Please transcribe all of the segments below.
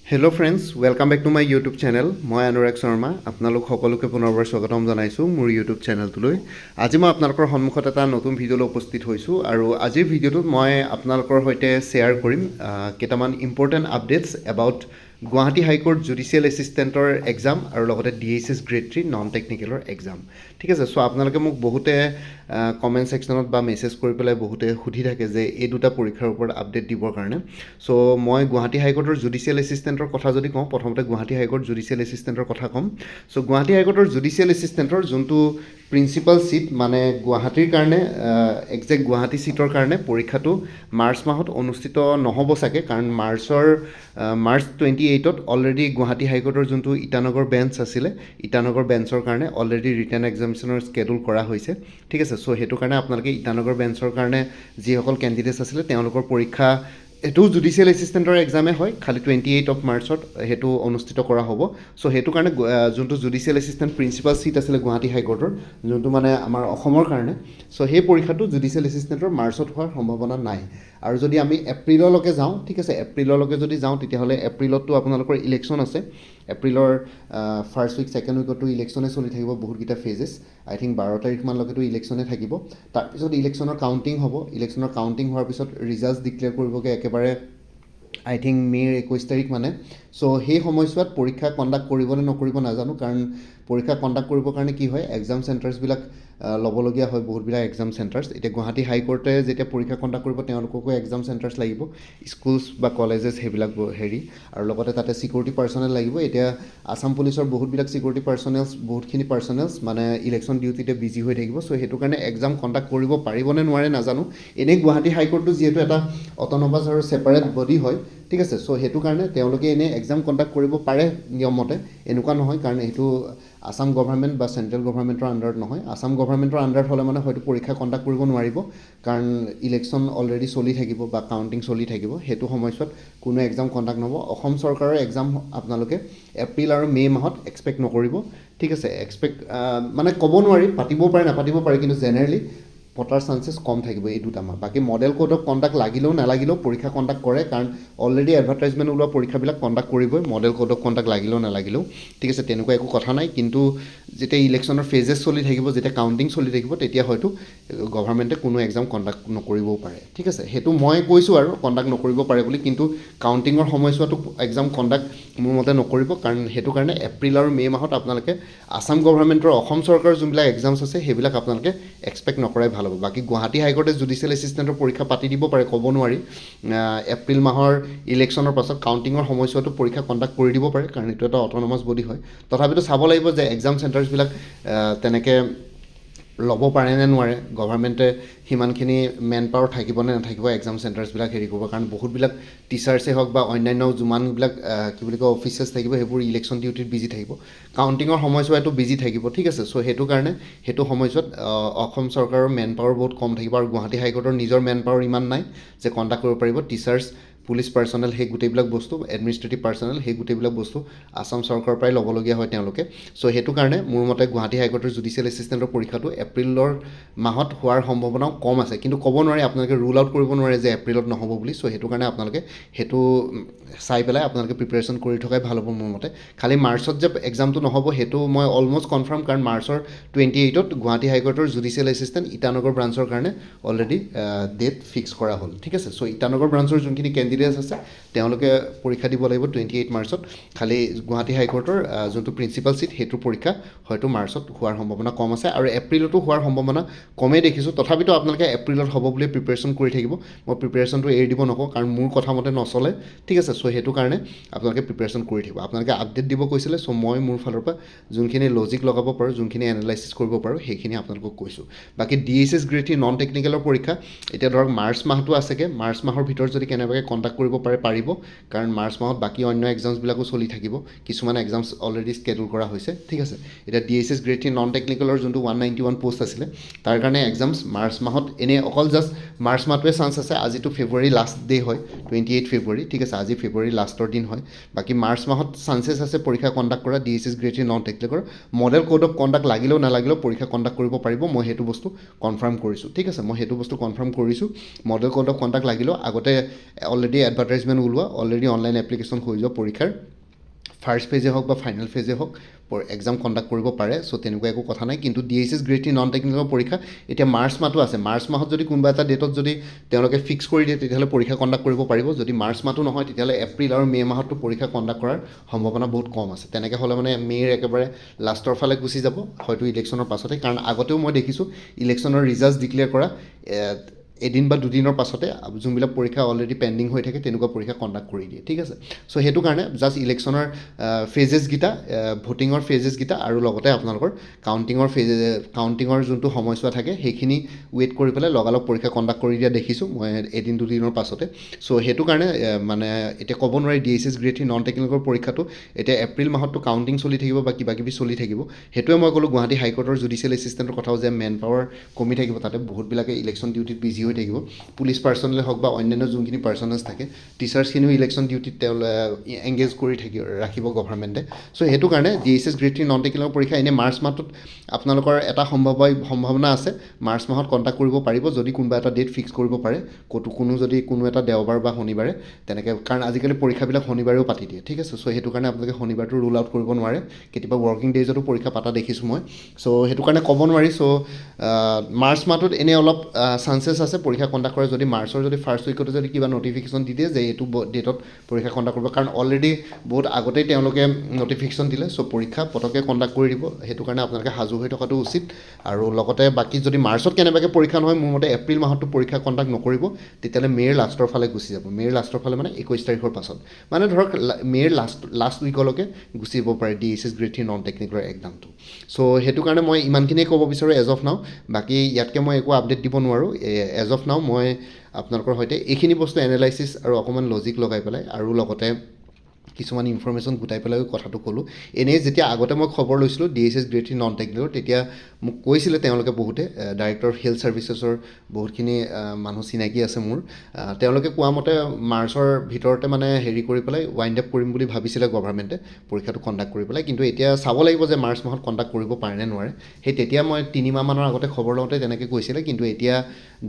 Hello' friends, welcome back to my YouTube channel. মই অনুৰাগ শৰ্মা আপোনালোক সকলোকে পুনৰবাৰ স্বাগতম জনাইছোঁ মোৰ ইউটিউব চেনেলটোলৈ। আজি মই আপোনালোকৰ সন্মুখত এটা নতুন ভিডিঅ'লৈ উপস্থিত হৈছোঁ আৰু আজিৰ ভিডিঅ'টোত মই আপোনালোকৰ সৈতে শ্বেয়াৰ কৰিম কেইটামান important updates about Guwahati high court judicial এছিষ্টেণ্টৰ এক্সাম আৰু লগতে DSS গ্ৰেড 3 নন টেকনিকেলৰ এক্সাম। ঠিক আছে, চ' আপোনালোকে মোক বহুতে কমেণ্ট ছেকশ্যনত বা মেছেজ কৰি পেলাই বহুতে সুধি থাকে যে এই দুটা পৰীক্ষাৰ ওপৰত আপডেট দিবৰ কাৰণে। চ' মই গুৱাহাটী হাইকোৰ্টৰ জুডিচিয়েল এছিষ্টেণ্টৰ কথা যদি কওঁ, প্ৰথমতে গুৱাহাটী হাইকোৰ্ট জুডিচিয়েল এছিষ্টেণ্টৰ কথা ক'ম। চ' গুৱাহাটী হাইকোৰ্টৰ জুডিচিয়েল এছিষ্টেণ্টৰ যোনটো প্ৰিন্সিপাল ছিট মানে গুৱাহাটীৰ কাৰণে একজেক্ট গুৱাহাটী ছিটৰ কাৰণে পৰীক্ষাটো মাৰ্চ মাহত অনুষ্ঠিত নহ'ব চাগে, কাৰণ মাৰ্চ 28ত অলৰেডি গুৱাহাটী হাইকোৰ্টৰ যোনটো ইটানগৰ বেঞ্চ আছিলে, ইটানগৰ বেঞ্চৰ কাৰণে অলৰেডি ৰিটেন এক্সামিনেশ্যনৰ স্কেডুল কৰা হৈছে। ঠিক আছে, চ' সেইটো কাৰণে আপোনালোকে ইটানগৰ বেঞ্চৰ কাৰণে যিসকল কেণ্ডিডেটছ আছিলে তেওঁলোকৰ পৰীক্ষা এইটো জুডিচিয়েল এছিষ্টেণ্টৰ এক্সামে হয়, খালি 28 মাৰ্চত সেইটো অনুষ্ঠিত কৰা হ'ব। চ' সেইটো কাৰণে যোনটো জুডিচিয়েল এছিষ্টেণ্ট প্ৰিন্সিপাল ছিট আছিলে গুৱাহাটী হাইকোৰ্টৰ, যোনটো মানে আমাৰ অসমৰ কাৰণে, চ' সেই পৰীক্ষাটো জুডিচিয়েল এছিষ্টেণ্টৰ মাৰ্চত হোৱাৰ সম্ভাৱনা নাই। আৰু যদি আমি এপ্ৰিললৈকে যাওঁ, ঠিক আছে, এপ্ৰিললৈকে যদি যাওঁ তেতিয়াহ'লে এপ্ৰিলততো আপোনালোকৰ ইলেকশ্যন আছে। এপ্ৰিলৰ ফাৰ্ষ্ট উইক ছেকেণ্ড উইকতো ইলেকশ্যনে চলি থাকিব, বহুতকেইটা ফেজেছ। আই থিংক 12 তাৰিখমানলৈকেতো ইলেকশ্যনে থাকিব। তাৰপিছত ইলেকশ্যনৰ কাউণ্টিং হ'ব। ইলেকশ্যনৰ কাউণ্টিং হোৱাৰ পিছত ৰিজাল্টছ ডিক্লেয়াৰ কৰিবগৈ একেবাৰে আই থিংক মে'ৰ 21 তাৰিখ মানে। চ' সেই সময়ছোৱাত পৰীক্ষা কণ্ডাক্ট কৰিব নে নকৰিব নাজানো, কাৰণ পৰীক্ষা কণ্ডাক্ট কৰিবৰ কাৰণে কি হয়, এক্সাম চেণ্টাৰ্ছবিলাক ল'বলগীয়া হয়, বহুতবিলাক এক্সাম চেণ্টাৰ্ছ। এতিয়া গুৱাহাটী হাইকোৰ্টে যেতিয়া পৰীক্ষা কণ্ডাক্ট কৰিব তেওঁলোককো এক্সাম চেণ্টাৰ্ছ লাগিব, স্কুলছ বা কলেজেছ সেইবিলাক আৰু লগতে তাতে ছিকিউৰিটি পাৰ্চনেল লাগিব। এতিয়া আছাম পুলিচৰ বহুতবিলাক ছিকিউৰিটি বহুতখিনি পাৰ্চনেলছ মানে ইলেকশ্যন ডিউটিতে বিজি হৈ থাকিব। চ' সেইটো কাৰণে এক্সাম কণ্ডাক্ট কৰিব পাৰিব নে নোৱাৰে নাজানো। এনেই গুৱাহাটী হাইকোৰ্টটো যিহেতু এটা অট'নমাছ আৰু ছেপাৰেট বডি হয়, ঠিক আছে, চ' সেইটো কাৰণে তেওঁলোকে এনেই এক্সাম কণ্ডাক্ট কৰিব পাৰে নিয়মমতে, এনেকুৱা নহয়, কাৰণ এইটো আছাম গভৰ্ণমেণ্ট বা চেণ্ট্ৰেল গভৰ্ণমেণ্টৰ আণ্ডাৰত নহয়। আছাম গভৰ্ণমেণ্টৰ আণ্ডাৰত হ'লে মানে হয়তো পৰীক্ষা কণ্ডাক্ট কৰিব নোৱাৰিব, কাৰণ ইলেকশ্যন অলৰেডি চলি থাকিব বা কাউণ্টিং চলি থাকিব। সেইটো সময়ছোৱাত কোনো এক্সাম কণ্ডাক্ট নহ'ব। অসম চৰকাৰৰ এক্সাম আপোনালোকে এপ্ৰিল আৰু মে' মাহত এক্সপেক্ট নকৰিব। ঠিক আছে, মানে ক'ব নোৱাৰি, পাতিবও পাৰে নাপাতিবও পাৰে, কিন্তু জেনেৰেলি পতাৰ চান্সেছ কম থাকিব এই দুটা মাহ। বাকী মডেল কোড অফ কণ্ডাক্ট লাগিলেও নালাগিলেও পৰীক্ষা কণ্ডাক্ট কৰে, কাৰণ অলৰেডি এডভাৰটাইজমেণ্ট ওলোৱা পৰীক্ষাবিলাক কণ্ডাক্ট কৰিবই, মডেল কোড অফ কণ্ডাক্ট লাগিলেও নালাগিলেও। ঠিক আছে, তেনেকুৱা একো কথা নাই। কিন্তু যেতিয়া ইলেকশ্যনৰ ফেজেছ চলি থাকিব, যেতিয়া কাউণ্টিং চলি থাকিব, তেতিয়া হয়তো গভৰ্ণমেণ্টে কোনো এক্সাম কণ্ডাক্ট নকৰিবও পাৰে। ঠিক আছে, সেইটো মই কৈছোঁ আৰু কণ্ডাক্ট নকৰিব পাৰে বুলি, কিন্তু কাউণ্টিঙৰ সময়ছোৱাতো এক্সাম কণ্ডাক্ট মোৰ মতে নকৰিব, কাৰণ সেইটো কাৰণে এপ্ৰিল আৰু মে' মাহত আপোনালোকে আছাম গভৰ্ণমেণ্টৰ অসম চৰকাৰৰ যোনবিলাক এক্সামছ আছে সেইবিলাক আপোনালোকে এক্সপেক্ট নকৰাই ভাল হ'ব। বাকী গুৱাহাটী হাইকোৰ্টে জুডিচিয়েল এছিষ্টেণ্টৰ পৰীক্ষা পাতি দিব পাৰে, ক'ব নোৱাৰি। এপ্ৰিল মাহৰ ইলেকশ্যনৰ পাছত কাউণ্টিঙৰ সময়ছোৱাতো পৰীক্ষা কণ্ডাক্ট কৰি দিব পাৰে, কাৰণ এইটো এটা অট'নমাছ বডি হয়। তথাপিতো চাব লাগিব যে এক্সাম চেণ্টাৰ্ছবিলাক তেনেকৈ ল'ব পাৰে নে নোৱাৰে, গভৰ্ণমেণ্টে সিমানখিনি মেন পাৱাৰ থাকিব নে নাথাকিব এক্সাম চেণ্টাৰ্ছবিলাক হেৰি কৰিব, কাৰণ বহুতবিলাক টিচাৰ্ছেই হওক বা অন্যান্য যিমানবিলাক অফিচাৰ্ছ থাকিব সেইবোৰ ইলেকশ্যন ডিউটিত বিজি থাকিব, কাউণ্টিঙৰ সময়ছোৱাতো বিজি থাকিব। ঠিক আছে, চ' সেইটো কাৰণে সেইটো সময়ছোৱাত অসম চৰকাৰৰ মেন পাৱাৰ বহুত কম থাকিব, আৰু গুৱাহাটী হাইকোৰ্টৰ নিজৰ মেন পাৱাৰ ইমান নাই যে কণ্ডাক্ট কৰিব পাৰিব। টিচাৰ্ছ, পুলিচ পাৰ্চনেল, সেই গোটেইবিলাক বস্তু, এডমিনিষ্ট্ৰেটিভ পাৰ্চনেল, সেই গোটেইবিলাক বস্তু আছাম চৰকাৰৰ পৰাই ল'বলগীয়া হয় তেওঁলোকে। চ' সেইটো কাৰণে মোৰ মতে গুৱাহাটী হাইকোৰ্টৰ জুডিচিয়েল এছিষ্টেণ্টৰ পৰীক্ষাটো এপ্ৰিলৰ মাহত হোৱাৰ সম্ভাৱনাও কম আছে, কিন্তু ক'ব নোৱাৰি, আপোনালোকে ৰুল আউট কৰিব নোৱাৰে যে এপ্ৰিলত নহ'ব বুলি। চ' সেইটো কাৰণে আপোনালোকে সেইটো চাই পেলাই আপোনালোকে প্ৰিপেৰেশ্যন কৰি থকাই ভাল হ'ব মোৰ মতে। খালি মাৰ্চত যে এক্সামটো নহ'ব সেইটো মই অলম'ষ্ট কনফাৰ্ম, কাৰণ মাৰ্চৰ 28ত গুৱাহাটী হাইকোৰ্টৰ জুডিচিয়েল এছিষ্টেণ্ট ইটানগৰ ব্ৰাঞ্চৰ কাৰণে অলৰেডি ডেট ফিক্স কৰা হ'ল। ঠিক আছে, চ' ইটানগৰ ব্ৰাঞ্চৰ যোনখিনি কেণ্ডিডেটছ আছে তেওঁলোকে পৰীক্ষা দিব লাগিব 28 মাৰ্চত। খালি গুৱাহাটী হাইকোৰ্টৰ যোনটো প্ৰিন্সিপাল ছিট সেইটোৰ পৰীক্ষা হয়তো মাৰ্চত হোৱাৰ সম্ভাৱনা কম আছে, আৰু এপ্ৰিলতো হোৱাৰ সম্ভাৱনা কমেই দেখিছোঁ। তথাপিতো আপোনালোকে এপ্ৰিলত হ'ব বুলি প্ৰিপেৰেশ্যন কৰি থাকিব। মই প্ৰিপেৰেশ্যনটো এৰি দিব নকওঁ, কাৰণ মোৰ কথা মতে নচলে। ঠিক আছে, চ' সেইটো কাৰণে আপোনালোকে প্ৰিপেৰেশ্যন কৰি থাকিব। আপোনালোকে আপডেট দিব কৈছিলে, চ' মই মোৰ ফালৰ পৰা যোনখিনি লজিক লগাব পাৰোঁ, যোনখিনি এনালাইচিছ কৰিব পাৰোঁ, সেইখিনি আপোনালোকক কৈছোঁ। বাকী DSS গ্ৰেড 3 নন টেকনিকেলৰ পৰীক্ষা এতিয়া ধৰক মাৰ্চ মাহটো আছেগৈ, মাৰ্চ মাহৰ ভিতৰত যদি কেনেবাকৈ কণ্ডাক্ট কৰিব পাৰে পাৰিব, কাৰণ মাৰ্চ মাহত বাকী অন্য এক্সামছবিলাকো চলি থাকিব, কিছুমান এক্সামছ অলৰেডি স্কেডুল কৰা হৈছে। ঠিক আছে, এতিয়া DSS গ্ৰেড 3 নন টেকনিকেলৰ যোনটো 191 পোষ্ট আছিলে তাৰ কাৰণে এক্সামছ মাৰ্চ মাহত এনেই অকল জাষ্ট মাৰ্চ মাহটোৱে চান্স আছে। আজিতো ফেব্ৰুৱাৰী লাষ্ট ডে হয়, 28 ফেব্ৰুৱাৰী। ঠিক আছে, আজি ফেব্ৰুৱাৰী লাষ্টৰ দিন হয়। বাকী মাৰ্চ মাহত চান্সেছ আছে পৰীক্ষা কণ্ডাক্ট কৰা DSS গ্ৰেড 3 নন টেকনিকেলৰ। মডেল কোড অফ কণ্ডাক্ট লাগিলেও নালাগিলেও পৰীক্ষা কণ্ডাক্ট কৰিব পাৰিব, মই সেইটো বস্তু কনফাৰ্ম কৰিছোঁ। ঠিক আছে, মই সেইটো বস্তু কনফাৰ্ম কৰিছোঁ। মডেল কোড অফ কণ্ডাক্ট লাগিলেও আগতে অলৰেডি অলৰেডি এডভাৰ্টাইজমেণ্ট ওলোৱা, অলৰেডি অনলাইন এপ্লিকেশ্যন হৈ যোৱা পৰীক্ষাৰ ফাৰ্ষ্ট ফেজে হওক বা ফাইনেল ফেজে হওক এক্সাম কণ্ডাক্ট কৰিব পাৰে। চ' তেনেকুৱা একো কথা নাই। কিন্তু DSS গ্ৰেড 3 নন টেকনিকেলৰ পৰীক্ষা এতিয়া মাৰ্চ মাহটো আছে। মাৰ্চ মাহত যদি কোনোবা এটা ডেটত যদি তেওঁলোকে ফিক্স কৰি দিয়ে তেতিয়াহ'লে পৰীক্ষা কণ্ডাক্ট কৰিব পাৰিব। যদি মাৰ্চ মাহটো নহয় তেতিয়াহ'লে এপ্ৰিল আৰু মে' মাহতো পৰীক্ষা কণ্ডাক্ট কৰাৰ সম্ভাৱনা বহুত কম আছে। তেনেকৈ হ'লে মানে মে'ৰ একেবাৰে লাষ্টৰ ফালে গুচি যাব, হয়তো ইলেকশ্যনৰ পাছতে। কাৰণ আগতেও মই দেখিছোঁ ইলেকশ্যনৰ ৰিজাল্ট ডিক্লেয়াৰ কৰা এদিন বা দুদিনৰ পাছতে যোনবিলাক পৰীক্ষা অলৰেডি পেণ্ডিং হৈ থাকে তেনেকুৱা পৰীক্ষা কণ্ডাক্ট কৰি দিয়ে, ঠিক আছে। চ' সেইটো কাৰণে জাষ্ট ইলেকশ্যনৰ ফেজেছকেইটা, ভোটিঙৰ ফেজেছকেইটা আৰু লগতে আপোনালোকৰ কাউণ্টিঙৰ যোনটো সময়ছোৱা থাকে সেইখিনি ৱেইট কৰি পেলাই লগালগ পৰীক্ষা কণ্ডাক্ট কৰি দিয়া দেখিছোঁ মই এদিন দুদিনৰ পাছতে। চ' সেইটো কাৰণে মানে এতিয়া ক'ব নোৱাৰি DSS গ্ৰেড 3 নন টেকনিকেলৰ পৰীক্ষাটো এতিয়া এপ্ৰিল মাহততো কাউণ্টিং চলি থাকিব বা কিবা কিবি চলি থাকিব। সেইটোৱে মই ক'লোঁ গুৱাহাটী হাইকোৰ্টৰ জুডিচিয়েল এছিষ্টেণ্টৰ কথাও যে মেন পাৱাৰ কমি থাকিব, তাতে বহুতবিলাকে ইলেকশ্যন ডিউটিত বিজি হৈ থাকিব। পুলিচ পাৰ্চনেলে হওক বা অন্যান্য যোনখিনি পাৰ্চনেলছ থাকে, টিচাৰ্ছখিনিও ইলেকশ্যন ডিউটিত এংগেজ কৰি ৰাখিব গভৰ্ণমেণ্টে। চ' সেইটো কাৰণে DSS গ্ৰেড 3 নন টেকনিকেলৰ পৰীক্ষা এনেই মাৰ্চ মাহটোত আপোনালোকৰ এটা সম্ভাৱনা আছে মাৰ্চ মাহত কণ্ডাক্ট কৰিব পাৰিব যদি কোনোবা এটা ডেট ফিক্স কৰিব পাৰে, কোনো এটা দেওবাৰ বা শনিবাৰে তেনেকৈ। কাৰণ আজিকালি পৰীক্ষাবিলাক শনিবাৰেও পাতি দিয়ে, ঠিক আছে। চ' সেইটো কাৰণে আপোনালোকে শনিবাৰটো ৰুল আউট কৰিব নোৱাৰে। কেতিয়াবা ৱৰ্কিং ডেইজতো পৰীক্ষা পাতা দেখিছোঁ মই। চ' সেইটো কাৰণে ক'ব নোৱাৰি। চ' মাৰ্চ মাহটোত এনেই অলপ চান্সেছ আছে পৰীক্ষা কণ্ডাক্ট কৰে যদি মাৰ্চৰ যদি ফাৰ্ষ্ট উইকতে যদি কিবা নটিফিকেশ্যন দি দিয়ে যে এইটো ডেটত পৰীক্ষা কণ্ডাক্ট কৰিব। কাৰণ অলৰেডি বহুত আগতেই তেওঁলোকে নটিফিকেশ্যন দিলে। চ' পৰীক্ষা পটককৈ কণ্ডাক্ট কৰি দিব। সেইটো কাৰণে আপোনালোকে সাজু হৈ থকাটো উচিত। আৰু লগতে বাকী যদি মাৰ্চত কেনেবাকৈ পৰীক্ষা নহয়, মোৰ মতে এপ্ৰিল মাহতো পৰীক্ষা কণ্ডাক্ট নকৰিব, তেতিয়াহ'লে মে'ৰ লাষ্টৰ ফালে গুচি যাব। মে'ৰ লাষ্টৰ ফালে মানে 21 তাৰিখৰ পাছত, মানে ধৰক মে'ৰ লাষ্ট উইকলৈকে গুচি যাব পাৰে DSS গ্ৰেড 3 নন টেকনিকেলৰ এক্সামটো। চ' সেইটো কাৰণে মই ইমানখিনিয়ে ক'ব বিচাৰোঁ এজ অফ নাও। বাকী ইয়াতকৈ মই একো আপডেট দিব নোৱাৰোঁ। এজ অফ নাও মই আপোনালোকৰ সৈতে এইখিনি বস্তু এনালাইচিছ আৰু অকণমান লজিক লগাই পেলাই আৰু লগতে কিছুমান ইনফৰ্মেশ্যন গোটাই পেলাই কথাটো ক'লোঁ। এনেই যেতিয়া আগতে মই খবৰ লৈছিলোঁ DSS গ্ৰেড 3 নন টেকনিকেলৰ, তেতিয়া মোক কৈছিলে তেওঁলোকে বহুতে, ডাইৰেক্টৰ অফ হেল্থ ছাৰ্ভিচেছৰ বহুতখিনি মানুহ চিনাকি আছে মোৰ। তেওঁলোকে কোৱা মতে মাৰ্চৰ ভিতৰতে মানে হেৰি কৰি পেলাই ৱাইণ্ড আপ কৰিম বুলি ভাবিছিলে গভৰ্ণমেণ্টে পৰীক্ষাটো কণ্ডাক্ট কৰি পেলাই। কিন্তু এতিয়া চাব লাগিব যে মাৰ্চ মাহত কণ্ডাক্ট কৰিব পাৰে নে নোৱাৰে। সেই তেতিয়া মই 3 মাহমানৰ আগতে খবৰ লওঁতে তেনেকৈ কৈছিলে, কিন্তু এতিয়া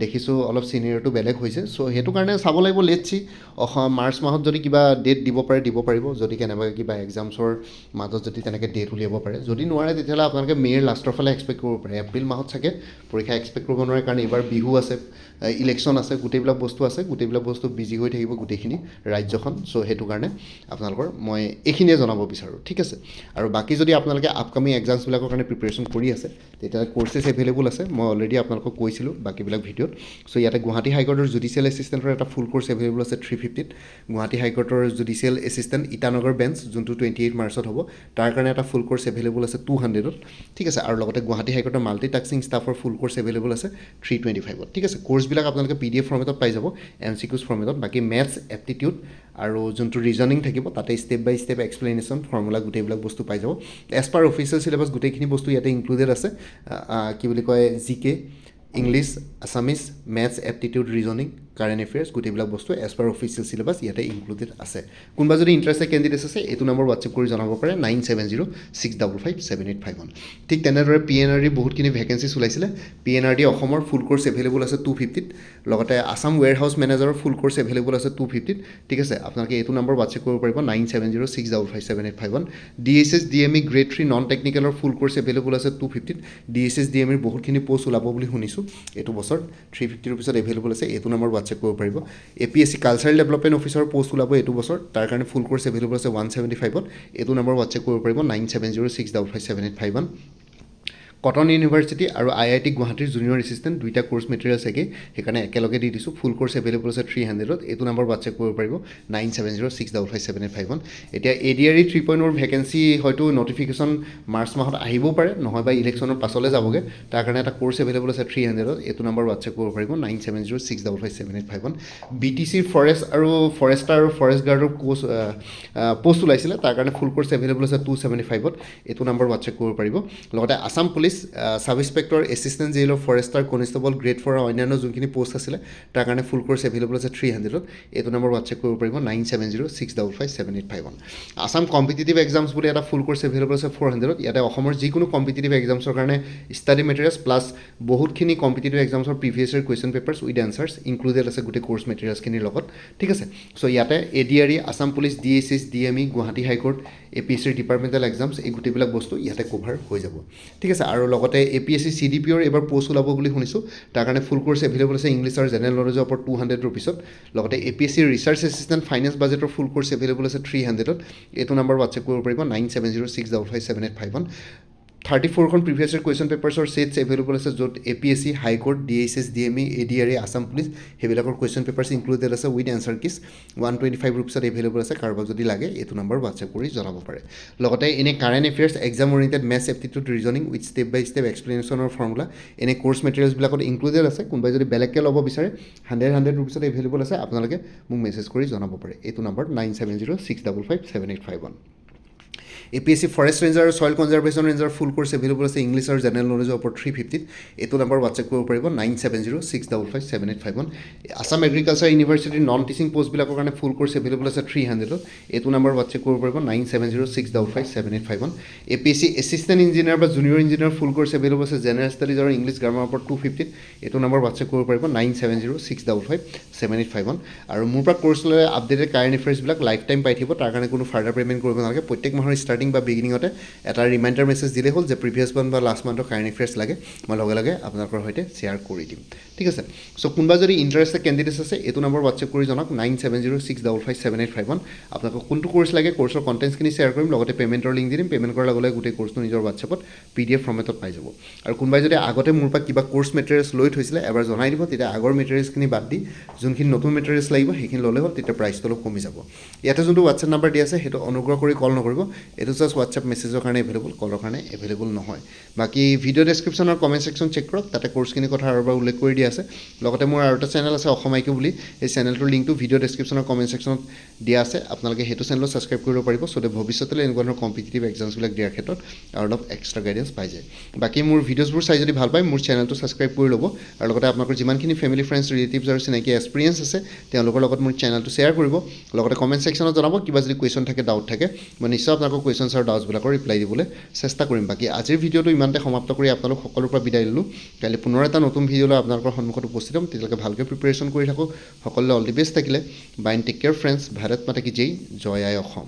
দেখিছোঁ অলপ চিনিয়ৰটো বেলেগ হৈছে। চ' সেইটো কাৰণে চাব লাগিব, লেটছ চি। মাৰ্চ মাহত যদি কিবা ডেট দিব পাৰে দিব পাৰিব, যদি কেনেবাকৈ কিবা এক্সামছৰ মাজত যদি তেনেকৈ ডেট উলিয়াব পাৰে। যদি নোৱাৰে তেতিয়াহ'লে আপোনালোকে মে'ৰ লাষ্টৰ ফালে এক্সপেক্ট কৰিব পাৰে। এপ্ৰিল মাহত চাগে পৰীক্ষা এক্সপেক্ট কৰিব নোৱাৰে, কাৰণ এইবাৰ বিহু আছে, ইলেকশ্যন আছে, গোটেইবিলাক বস্তু আছে, গোটেইবিলাক বস্তু বিজি হৈ থাকিব গোটেইখিনি ৰাজ্যখন। চ' সেইটো কাৰণে আপোনালোকৰ মই এইখিনিয়ে জনাব বিচাৰোঁ, ঠিক আছে। আৰু বাকী যদি আপোনালোকে আপকামিং এক্সামছবিলাকৰ কাৰণে প্ৰিপেৰেশ্যন কৰি আছে তেতিয়াহ'লে কৰ্চেছ এভেইলেবল আছে। মই অলৰেডি আপোনালোকক কৈছিলোঁ বাকীবিলাক ভিডিঅ'ত। চ' ইয়াতে গুৱাহাটী হাইকোৰ্টৰ জুডিচিয়েল এছিষ্টেণ্টৰ এটা ফুল কৰ্চ এভেইলেবল আছে 350ত। গুৱাহাটী হাইকোৰ্টৰ জুডিচিয়েল এছিষ্টেণ্ট ইটানগৰ বেঞ্চ, যোনটো 28 মাৰ্চত হ'ব, তাৰ কাৰণে এটা ফুল কৰ্চ এভেইলেবল আছে 200ত, ঠিক আছে। আৰু লগতে গুৱাহাটী হাইকোৰ্টৰ মাল্টিটাস্কিং ষ্টাফৰ ফুল কৰ্চ এভেইলেবল আছে 325ত, ঠিক আছে। কৰ্চবিলাক আপোনালোকে PDF ফৰ্মেটত পাই যাব, MCQs ফৰ্মেটত। বাকী মেথছ, এপ্টিটিউড আৰু যোনটো ৰিজনিং থাকিব তাতে step by step explanation, formula, গোটেইবিলাক বস্তু পাই যাব। এজ পাৰ অফিচিয়েল চিলেবাছ গোটেইখিনি বস্তু ইয়াতে ইনক্লুডেড আছে। কি বুলি কয়, GK, English, Assamese, maths, aptitude, reasoning, current affairs, গোটেইবিলাক বস্তু এজ পাৰ অফিচিয়েল চিলেবাছ ইয়াতে ইনক্লুডেড আছে। কোনোবা যদি ইণ্টাৰেষ্টেড কেণ্ডিডেটছ আছে এইটো নম্বৰ হোৱাটছএপ কৰি জনাব পাৰে 9706557851। ঠিক তেনেদৰে PNRD বহুতখিনি ভেকেঞ্চিছ ওলাইছিলে। PNRD অসমৰ ফুল কৰ্চ এভেইলেবল আছে 250ত। লগতে আছাম ৱেৰহাউচ মেনেজাৰৰ ফুল কৰ্চ এভেইলেবল আছে 250ত, ঠিক আছে। আপোনালোকে এইটো নম্বৰ হোৱাটছএপ কৰিব পাৰিব 9706557851। DSS DME গ্ৰেড 3 নন টেকনিকেলৰ ফুল কৰ্চ এভেইলেবল আছে 250ত। DSS DMEৰ বহুতখিনি পষ্ট ওলাব বুলি শুনিছোঁ এইটো বছৰ, 350ৰ পিছত এভেইলেবল আছে। এইটো নম্বৰ হোৱাটছএপ কৰিব পাৰিব। APSC কালচাৰেল ডেভেলপমেণ্ট অফিচাৰৰ পষ্ট ওলাব এইটো বছৰ, তাৰ কাৰণে ফুল কৰ্চ এভেইলেবল আছে 175ত। এইটো নম্বৰ হোৱাটছএপ কৰিব পাৰিব 9706557851। কটন ইউনিভাৰ্চিটি আৰু IIT গুৱাহাটীৰ জুনিয়ৰ এছিষ্টেণ্ট দুইটা কোৰ্চ মেটেৰিয়েলছ একেই, সেইকাৰণে একেলগে দি দিছোঁ। ফুল কোৰ্চ এভেইলেবল আছে 300ত। এইটো নম্বৰ হোৱাটছএপ কৰিব পাৰিব 9706557851। এতিয়া ADRE 3.0 ভেকেঞ্চি হয়তো নটিফিকেশ্যন মাৰ্চ মাহত আহিবও পাৰে, নহয় বা ইলেকশ্যনৰ পাছলৈ যাবগৈ, তাৰ কাৰণে এটা কোৰ্চ এভেইলেবল আছে 300ত। এইটো নম্বৰ হোৱাটছএপ কৰিব পাৰিব 9706557851। BTCৰ ফৰেষ্ট আৰু ফৰেষ্টাৰ আৰু ফৰেষ্ট গাৰ্ডৰ পষ্ট ওলাইছিলে, তাৰ কাৰণে ফুল কোৰ্চ এভেইলেবল আছে 275ত। এইটো নম্বৰ হোৱাটছএপ কৰিব পাৰিব। লগতে Assam police sub inspector assistant jailor forester constable grade 4 অন্যান্য যোনখিনি পোষ্ট আছিলে তাৰ কাৰণে ফুল কোৰ্চ এভেইলেবল আছে 300ত এইটো নম্বৰ হোৱাটছএপ কৰিব পাৰিব 9706557851 আসাম কম্পিটিটিভ এক্সামছ বুলি এটা ফুল কোৰ্চ এভেইলেবল আছে 400ত ইয়াতে অসমৰ যিকোনো কম্পিটিটিভ এক্সামছৰ কাৰণে ষ্টাডি মেটেৰিয়েলছ প্লাছ বহুতখিনি কম্পিটিটিভ এক্সামছৰ previous year question papers with answers included আছে গোটেই কোৰ্চ মেটেৰিয়েলছখিনিৰ লগত ঠিক আছে চ' ইয়াতে ADRE Assam police DSS DME Guwahati high court এপিএছচিৰ ডিপাৰ্টমেণ্টেল এক্সামছ এই গোটেইবিলাক বস্তু ইয়াতে কভাৰ হৈ যাব ঠিক আছে আৰু লগতে এপিএছচি চিডিপিঅ'ৰ এবাৰ পোষ্ট ওলাব বুলি শুনিছোঁ তাৰ কাৰণে ফুল কোৰ্চ এভেইলেবল আছে ইংলিছ আৰু জেনেৰেল নলেজৰ ওপৰত 200 ৰুপিছত লগতে এপিএছচিৰ ৰিচাৰ্চ এছিষ্টেণ্ট ফাইনেন্স বাজেটৰ ফুল কোৰ্চ এভেইলেবল আছে 300ত এইটো নম্বৰ হোৱাটছএপ কৰিব পাৰিব 9706557851 34খন প্ৰিভিয়াছ ইয়াৰ কুৱেশ্যন পেপাৰ্ছৰ ছেটছ এভেইলেবল আছে য'ত APSC high court DSS DME ADRE Assam police সেইবিলাকৰ কুৱেশ্যন পেপাৰ্ছ ইনক্লুডেড আছে উইথ এনচাৰ কিছ 125 ৰুপিছত এভেইলেবল আছে কাৰোবাক যদি লাগে এইটো নম্বৰ হোৱাটছএপ কৰি জনাব পাৰে লগতে এনে current affairs exam oriented maths aptitude reasoning with step by step এক্সপ্লেনেশ্যনৰ ফৰ্মুলা এনে কোৰ্চ মেটেৰিয়েলছবিলাকত ইনক্লুডেড আছে কোনোবাই যদি বেলেগকৈ ল'ব বিচাৰে 100 ৰুপিছত এভেইলেবল আছে আপোনালোকে মোক মেছেজ কৰি জনাব পাৰে এইটো নম্বৰ 9706557851 এপিএছচি ফৰেষ্ট ৰেঞ্জাৰ আৰু ছইল কনজাৰ্ভেশ্যন ৰেঞ্জাৰ ফুল কোৰ্চ এভেইলেবল আছে ইংলিছ আৰু জেনেৰেল নলেজৰ ওপৰত 350ত এইটো নম্বৰ হোৱাটছএপ কৰিব পাৰিব 9706557851 আসাম এগ্ৰিকালচাৰ ইউনিভাৰ্চিটিৰ নন টিচিং পষ্টবিলাকৰ কাৰণে ফুল কোৰ্চ এভেইলেবল আছে 300ত এইটো নম্বৰ হোৱাটছএপ কৰিব পাৰিব 9706557851 এপিএছচি এছিষ্টেণ্ট ইঞ্জিনিয়াৰ বা জুনিয়ৰ ইঞ্জিনিয়াৰ ফুল কোৰ্চ এভেইলেবল আছে জেনেৰেল ষ্টাডিজ আৰু ইংলিছ গ্ৰামাৰৰ ওপৰত 250ত এইটো নম্বৰ হোৱাটছএপ কৰিব পাৰিব 9706557851 আৰু মোৰ পৰা কোৰ্চ ল'লে আপডেটেড কাৰেণ্ট এফেয়াৰ্ছবিলাক লাইফ টাইম পাই থাকিব তাৰ কাৰণে কোনো ফাৰ্ডাৰ পে'মেণ্ট কৰিব নালাগে প্ৰত্যেক মাহৰ ষ্টাৰ্টিং বা বিগিনিঙতে এটা ৰিমাইণ্ডাৰ মেছেজ দিলেই হ'ল যে প্ৰিভিয়াছ মান্থ বা লাষ্ট মান্থৰ কাৰেণ্ট এফেয়াৰ্ছ লাগে মই লগে লগে আপোনালোকৰ সৈতে শ্বেয়াৰ কৰি দিম ঠিক আছে চ' কোনোবা যদি ইণ্টাৰেষ্টেড কেণ্ডিডেটছ আছে এইটো নম্বৰ হোৱাটছএপ কৰি জনাওক 9706557851 আপোনালোকক কোনটো কোৰ্চ লাগে কোৰ্চৰ কণ্টেণ্টছখিনি শ্বেয়াৰ কৰিম লগতে পে'মেণ্টৰ লিংক দি দিম পে'মেণ্ট কৰাৰ লগে লগে গোটেই কোৰ্চটো নিজৰ হোৱাটছএপত PDF ফৰ্মেটত পাই যাব আৰু কোনোবাই যদি আগতে মোৰ পৰা কিবা কোৰ্চ মেটেৰিয়েলছ লৈ থৈছিলে এবাৰ জনাই দিব তেতিয়া আগৰ মেটেৰিয়েলছখিনি বাদ দি যোনখিনি নতুন মেটেৰিয়েলছ লাগিব সেইখিনি ল'লে হ'ল তেতিয়া প্ৰাইচটো অলপ কমি যাব ইয়াতে যোনটো হোৱাটছএপ নাম্বাৰ দিয়া আছে সেইটো অনুগ্ৰহ কৰি কল নকৰিব এইটো জাষ্ট হোৱাটছএপ মেছেজৰ কাৰণে এভেইলেবল কলৰ কাৰণে এভেইলেবল নহয় বাকী ভিডিঅ' ডেছক্ৰিপশ্যনৰ কমেণ্ট ছেকশ্যন চেক কৰক তাতে কোৰ্চখিনিৰ কথা আৰু এবাৰ উল্লেখ কৰি দিয়া আছে লগতে মোৰ আৰু এটা চেনেল আছে অসম IQ বুলি এই চেনেলটোৰ লিংকটো ভিডিঅ' ডেছক্ৰিপশ্যনৰ কমেণ্ট ছেকশ্যনত দিয়া আছে আপোনালোকে সেইটো চেনেলত ছাবস্ক্ৰাইব কৰিব পাৰিব চ' ভৱিষ্যতলৈ এনেকুৱা ধৰণৰ কম্পিটিটিভ এক্সামছবিলাক দিয়াৰ ক্ষেত্ৰত আৰু অলপ এক্সট্ৰা গাইডেঞ্চ পাই যায় বাকী মোৰ ভিডিঅ'ছবোৰ চাই যদি ভাল পায় মোৰ চেনেলটো ছাবস্ক্ৰাইব কৰি ল'ব আৰু লগতে আপোনালোকৰ যিমানখিনি ফেমিলি ফ্ৰেণ্ডছ ৰিলেটিভছ আৰু চিনাকি এক্সপিৰিয়েঞ্চ আছে তেওঁলোকৰ লগত মোৰ চেনেলটো শ্বেয়াৰ কৰিব লগতে কমেণ্ট ছেকশ্যনত জনাব কিবা যদি কুৱেশ্যন থাকে ডাউট থাকে মই নিশ্চয় আপোনালোকৰ কুৱেশ্যনছ আৰু ডাউটছবিলাকৰ ৰিপ্লাই দিবলৈ চেষ্টা কৰিম বাকী আজিৰ ভিডিঅ'টো ইমানতে সমাপ্ত কৰি আপোনালোক সকলোৰ পৰা বিদায় ল'লোঁ কাইলৈ পুনৰ এটা নতুন ভিডিঅ' লৈ আপোনালোকৰ সন্মুখত উপস্থিত হ'ম তেতিয়ালৈকে ভালকৈ প্ৰিপেৰেশ্যন কৰি থাকক সকলোলৈ অল দি বেষ্ট থাকিলে bye and take care friends Bharat Mata কি জয় জয় আই অসম